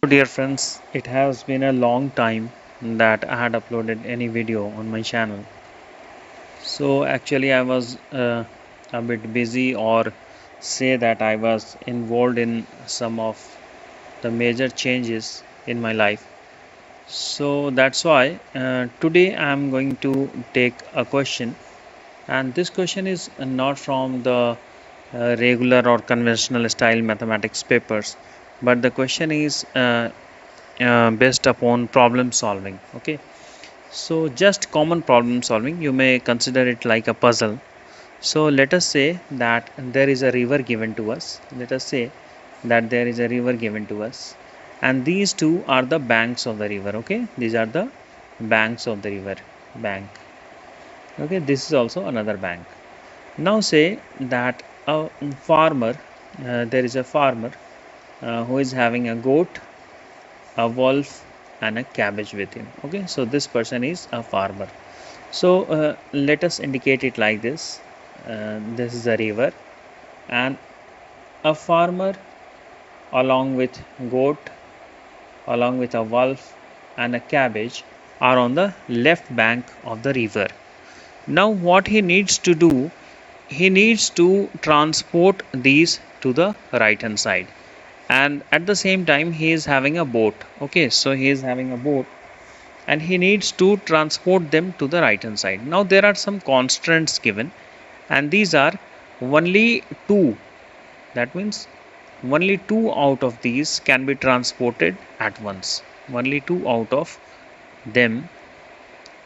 Dear friends, it has been a long time that I had uploaded any video on my channel. So actually I was a bit busy, or say that I was involved in some of the major changes in my life. So that's why today I am going to take a question, and this question is not from the regular or conventional style mathematics papers, but the question is based upon problem solving. Okay, so just common problem solving, you may consider it like a puzzle. So let us say that there is a river given to us. Let us say that there is a river given to us, and these two are the banks of the river. Okay, these are the banks of the river. Bank. Okay, this is also another bank. Now say that a farmer, there is a farmer who is having a goat, a wolf, and a cabbage with him. Okay, so this person is a farmer. So let us indicate it like this. This is a river, and a farmer along with goat, along with a wolf and a cabbage are on the left bank of the river. Now what he needs to do, he needs to transport these to the right hand side, and at the same time he is having a boat. Okay, so he is having a boat and he needs to transport them to the right hand side. Now there are some constraints given, and these are only two. That means only two out of these can be transported at once. Only two out of them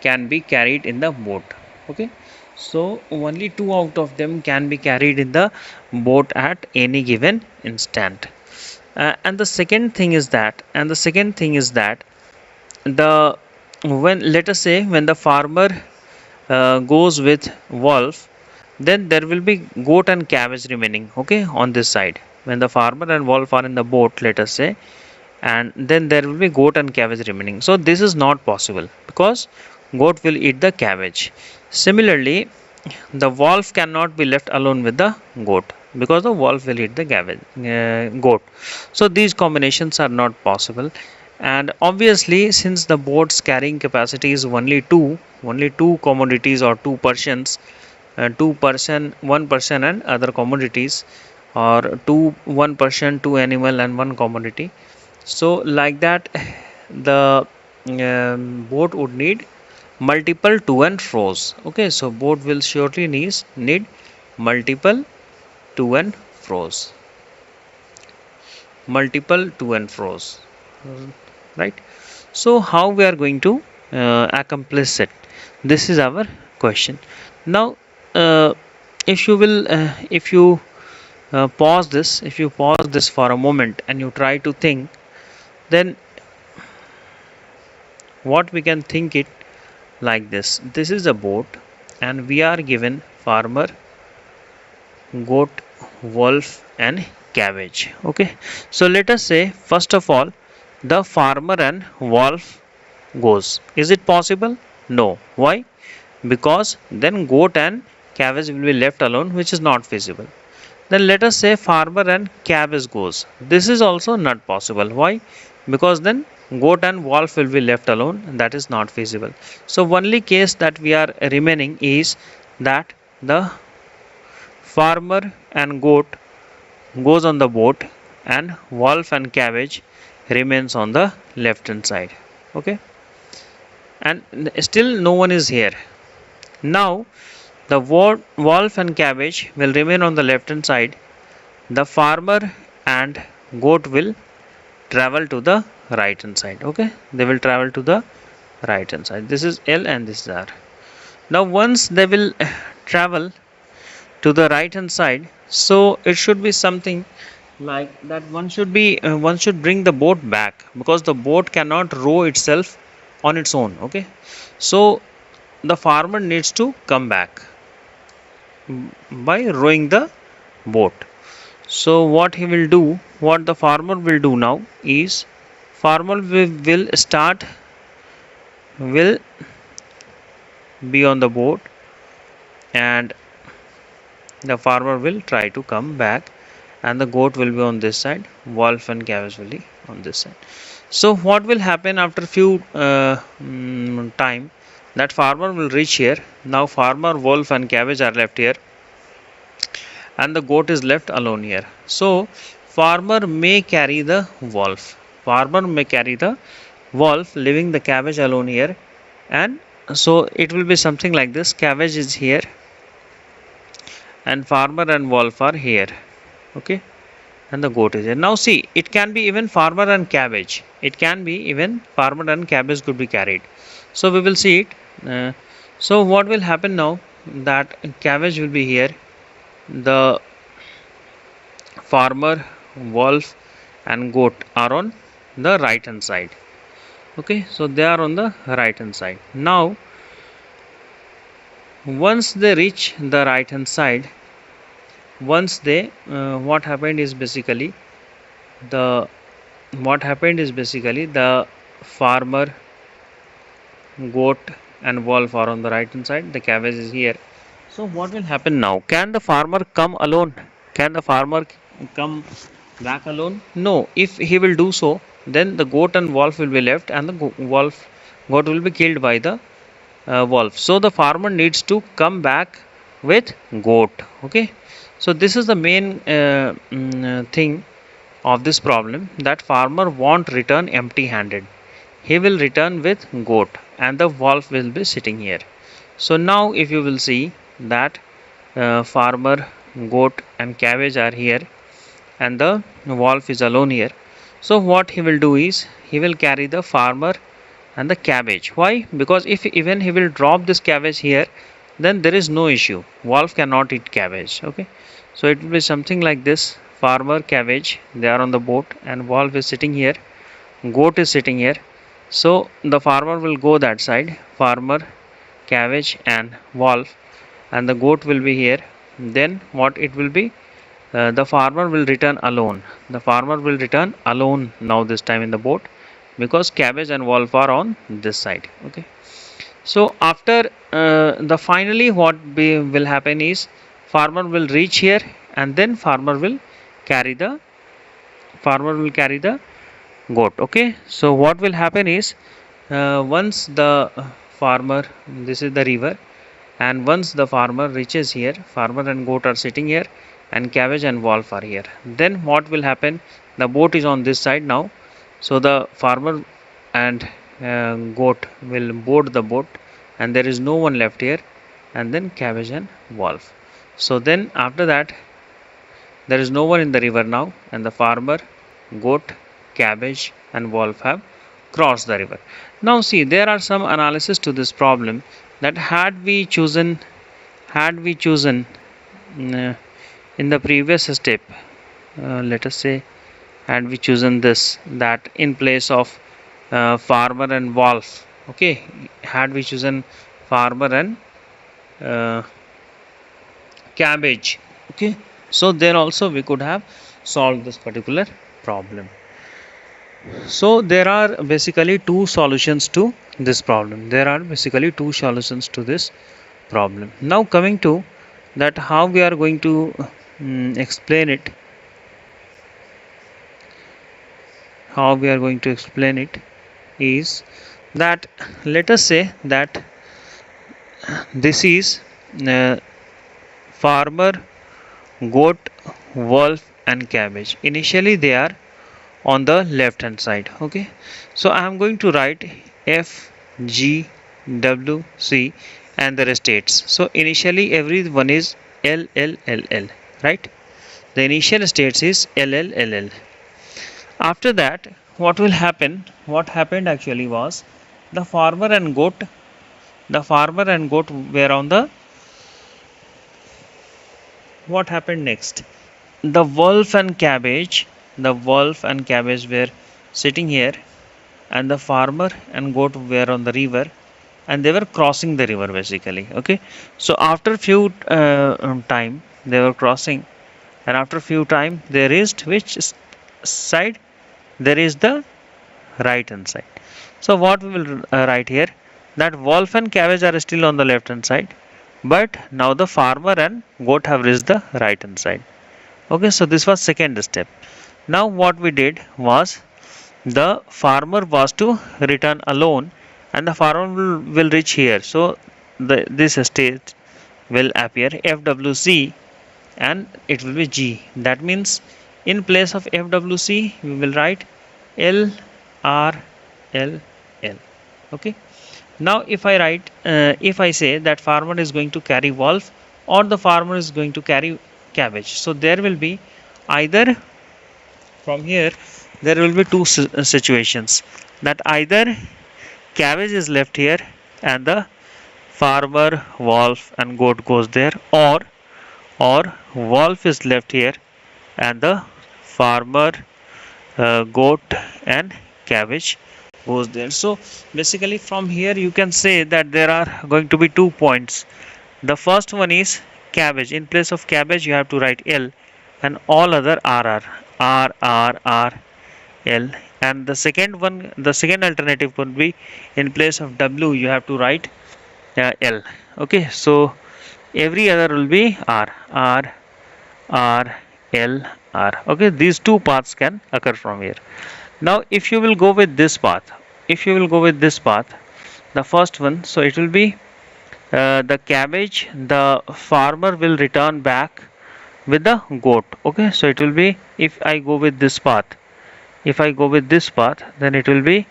can be carried in the boat. Okay, so only two out of them can be carried in the boat at any given instant. And the second thing is that the when let us say when the farmer goes with wolf, then there will be goat and cabbage remaining. Okay, on this side, when the farmer and wolf are in the boat, let us say, and then there will be goat and cabbage remaining. So this is not possible because goat will eat the cabbage. Similarly, the wolf cannot be left alone with the goat because the wolf will eat the goat. So these combinations are not possible. And obviously, since the boat's carrying capacity is only two commodities or two persons, two person, one person and other commodities, or one person, two animal and one commodity. So like that, the boat would need multiple to and fro's. Okay, so boat will surely need multiple to and fro's. Multiple to and fro's. Right. So how we are going to accomplish it? This is our question. Now, uh, if you if you pause this for a moment and you try to think, then what we can think it like this. This is a boat, and we are given farmer, goat, wolf, and cabbage. Okay, so let us say first of all the farmer and wolf goes. Is it possible? No. Why? Because then goat and cabbage will be left alone, which is not feasible. Then let us say farmer and cabbage goes. This is also not possible. Why? Because then goat and wolf will be left alone. That is not feasible. So only case that we are remaining is that the farmer and goat goes on the boat, and wolf and cabbage remains on the left hand side. Okay, and still no one is here. Now the wolf and cabbage will remain on the left hand side. The farmer and goat will travel to the right hand side. Okay, they will travel to the right hand side. This is L and this is R. Now once they will travel to the right hand side, so it should be something like that. One should bring the boat back, because the boat cannot row itself on its own. Okay, so the farmer needs to come back by rowing the boat. So what he will do, what the farmer will do now is, farmer will start, will be on the boat, and the farmer will try to come back, and the goat will be on this side, wolf and cabbage will be on this side. So what will happen after few time, that farmer will reach here. Now farmer, wolf and cabbage are left here, and the goat is left alone here. So farmer may carry the wolf. Farmer may carry the wolf, leaving the cabbage alone here, and so it will be something like this. Cabbage is here, and farmer and wolf are here. Okay, and the goat is here. Now see, it can be even farmer and cabbage. It can be even farmer and cabbage could be carried. So we will see it. So what will happen now? That cabbage will be here. The farmer, wolf, and goat are on the right hand side. Okay, so they are on the right hand side. Now, once they reach the right hand side, once they what happened is basically the farmer, goat, and wolf are on the right hand side. The cabbage is here. So what will happen now? Can the farmer come alone? Can the farmer come back alone? No. If he will do so, then the goat and wolf will be left, and the goat will be killed by the wolf. So the farmer needs to come back with goat. Okay. So this is the main thing of this problem, that farmer won't return empty-handed. He will return with goat, and the wolf will be sitting here. So now if you will see that farmer, goat, and cabbage are here, and the wolf is alone here. So what he will do is, he will carry the farmer and the cabbage. Why? Because if even he will drop this cabbage here, then there is no issue. Wolf cannot eat cabbage. Okay, so it will be something like this. Farmer, cabbage, they are on the boat, and wolf is sitting here, goat is sitting here. So the farmer will go that side, farmer, cabbage, and wolf, and the goat will be here. Then what it will be, the farmer will return alone. The farmer will return alone now, this time in the boat, because cabbage and wolf are on this side. Okay, so after the finally what will happen is, farmer will reach here, and then farmer will carry the goat. Okay, so what will happen is, once the farmer, this is the river, and once the farmer reaches here, farmer and goat are sitting here, and cabbage and wolf are here. Then what will happen? The boat is on this side now, so the farmer and goat will board the boat, and there is no one left here, and then cabbage and wolf. So then after that, there is no one in the river now, and the farmer, goat, cabbage, and wolf have crossed the river. Now see, there are some analysis to this problem, that had we chosen in the previous step, let us say, had we chosen this, that in place of farmer and wolf, okay, had we chosen farmer and cabbage, okay, so then also we could have solved this particular problem. So there are basically two solutions to this problem. Now coming to that, how we are going to explain it. Is that, let us say that this is farmer, goat, wolf, and cabbage. Initially they are on the left hand side. Okay, so I am going to write F, G, W, C, and the states. So initially everyone is L, L, L, L, right? The initial states is L, L, L, L. After that, what will happen? What happened actually was, the farmer and goat were on the, what happened next? The wolf and cabbage were sitting here, and the farmer and goat were on the river, and they were crossing the river basically. Okay, so after few time they were crossing, and after few time they reached which side? There is the right hand side. So what we will write here, that wolf and cabbage are still on the left hand side, but now the farmer and goat have reached the right hand side. Okay, so this was second step. Now what we did was the farmer was to return alone, and the farmer will reach here. So this state will appear FWC and it will be G. That means in place of FWC we will write L R L L. Okay. Now if I say that farmer is going to carry wolf or the farmer is going to carry cabbage, so there will be either from here there will be two situations, that either cabbage is left here and the farmer, wolf and goat goes there, or wolf is left here and the farmer, goat and cabbage goes there. So basically from here you can say that there are going to be 2 points. The first one is cabbage. In place of cabbage you have to write L and all other R. L. And the second one, the second alternative would be in place of W you have to write L. Okay, so every other will be R. Okay, these two paths can occur from here. Now if you will go with this path, the first one, so it will be the cabbage, the farmer will return back with the goat. Okay, so it will be, if I go with this path, then it will be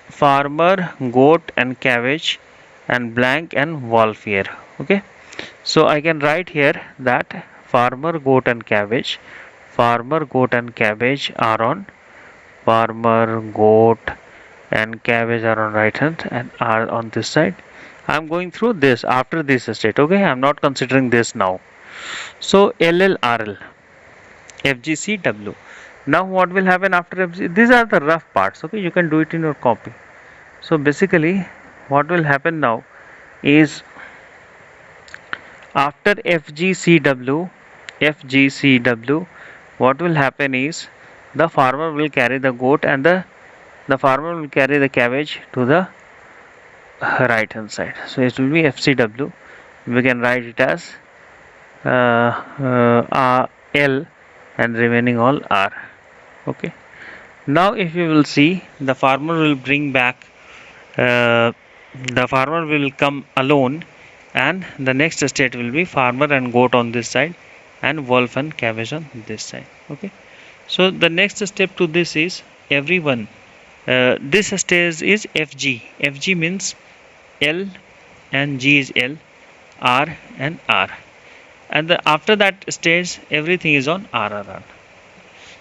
farmer, goat and cabbage and blank and wolf here. Okay, so I can write here that farmer, goat and cabbage are on farmer, goat and cabbage are on right hand and are on this side. I am going through this after this state. Okay, I am not considering this now. So LLRL, FGCW. Now what will happen after FG? These are the rough parts. Okay, you can do it in your copy. So basically what will happen now is after FGCW, what will happen is the farmer will carry the goat and the farmer will carry the cabbage to the right hand side. So it will be FCW. We can write it as L and remaining all R. Okay. Now if you will see, the farmer will bring back, the farmer will come alone, and the next state will be farmer and goat on this side and wolf and cabbage on this side. Okay, so the next step to this is everyone, this stage is FG means L and G is L, R and R, and after that stage everything is on RRR.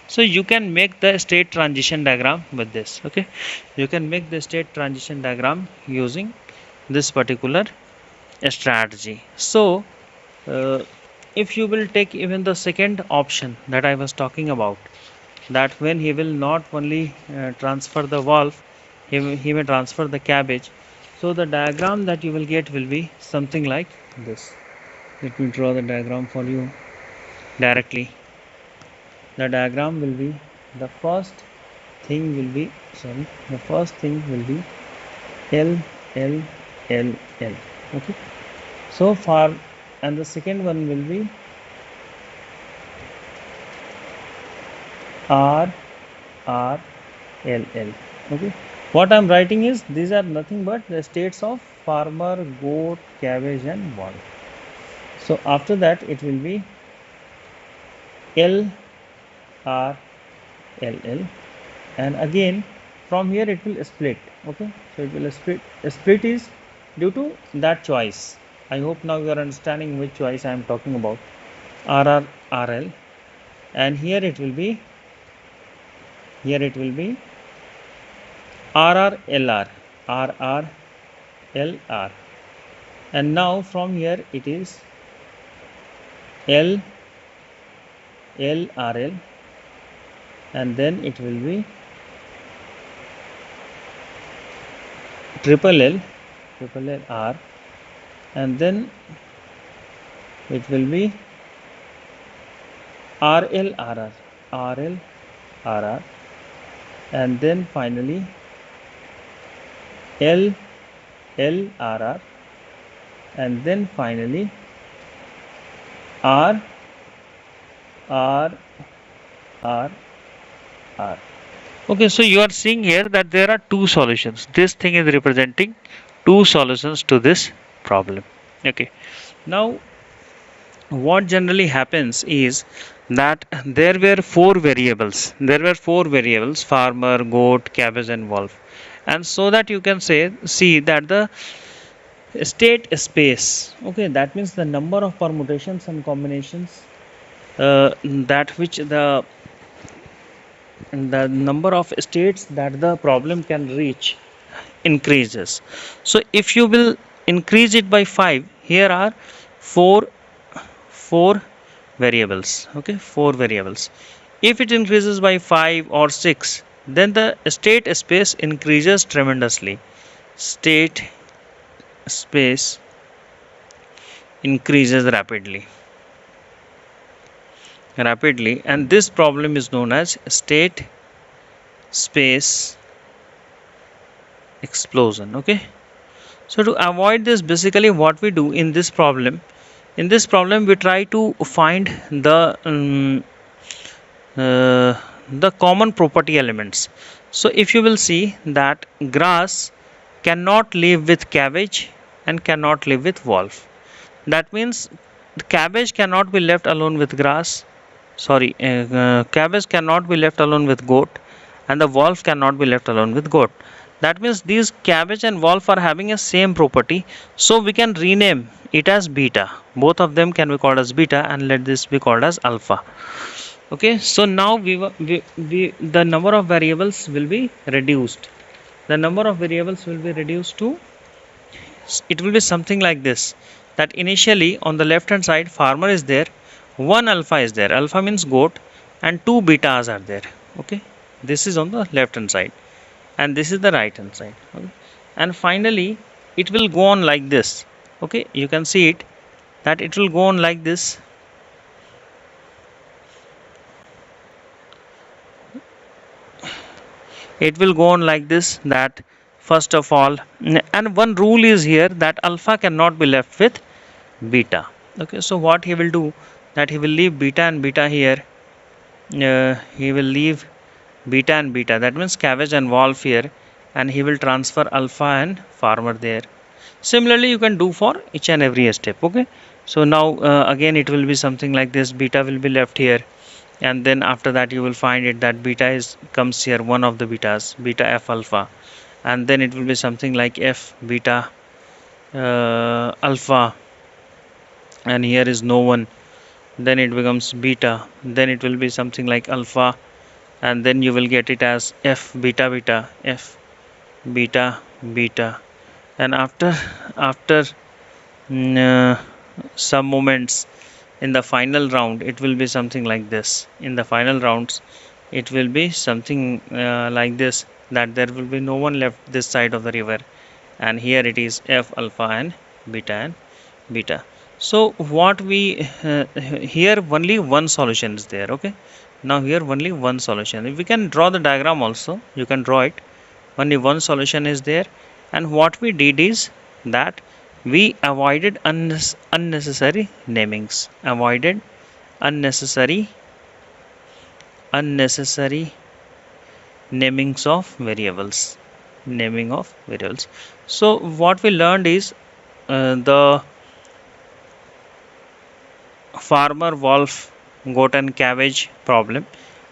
So you can make the state transition diagram with this. Okay, you can make the state transition diagram using this particular strategy. So if you will take even the second option that I was talking about, that when he will not only transfer the wolf, he may transfer the cabbage. So the diagram that you will get will be something like this. Let me draw the diagram for you directly. The diagram will be, the first thing will be L. Okay, so far, and the second one will be R. Okay, what I am writing is these are nothing but the states of farmer, goat, cabbage and wolf. So after that it will be L. And again from here it will split. Okay, so it will split is due to that choice. I hope now you are understanding which choice I am talking about, RL, and here it will be RRLR, and now from here it is LRL, and then it will be triple R, and then it will be RLRR, and then finally LRR, and then finally R R R. Okay, so you are seeing here that there are two solutions. This thing is representing two solutions to this problem. Okay, now what generally happens is that there were four variables. There were four variables: farmer, goat, cabbage, and wolf. And so that you can see that the state space, okay, that means the number of permutations and combinations, that which the number of states that the problem can reach increases. So if you will increase it by 5, here are four four variables. Okay, four variables. If it increases by 5 or 6, then the state space increases tremendously. State space increases rapidly, and this problem is known as state space explosion. Okay, so to avoid this, basically what we do in this problem, we try to find the common property elements. So if you will see that grass cannot live with cabbage and cannot live with wolf, that means the cabbage cannot be left alone with grass, sorry, cabbage cannot be left alone with goat, and the wolf cannot be left alone with goat. That means these cabbage and wolf are having a same property, so we can rename it as beta. Both of them can be called as beta, and let this be called as alpha. Okay, so now the number of variables will be reduced. The number of variables will be reduced to, it will be something like this, that initially on the left hand side farmer is there, one alpha is there, alpha means goat, and two betas are there. Okay, this is on the left hand side, and this is the right hand side. Okay, and finally it will go on like this. Okay, you can see it, that it will go on like this. It will go on like this, that first of all, and one rule is here, that alpha cannot be left with beta. Okay, so what he will do, that he will leave beta and beta here, he will leave beta and beta, that means cabbage and wolf here, and he will transfer alpha and farmer there. Similarly you can do for each and every step. Okay, so now again it will be something like this, beta will be left here, and then after that you will find it that beta comes here, one of the betas, beta f alpha, and then it will be something like f beta alpha, and here is no one, then it becomes beta, then it will be something like alpha, and then you will get it as f beta beta, f beta beta, and after some moments in the final round it will be something like this. In the final rounds it will be something like this, that there will be no one left this side of the river, and here it is f alpha and beta. So what we here only one solution is there. Okay, now here only one solution. If we can draw the diagram also, you can draw it, only one solution is there. And what we did is that we avoided unnecessary namings, avoided unnecessary namings of variables, So what we learned is the farmer, wolf, goat and cabbage problem,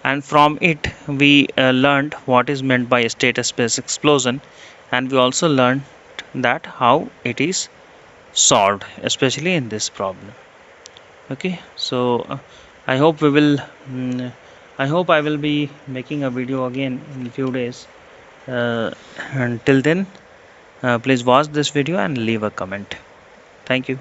and from it we learned what is meant by state space explosion, and we also learned that how it is solved, especially in this problem. Okay, so I hope we will I hope I will be making a video again in a few days. Until then, please watch this video and leave a comment. Thank you.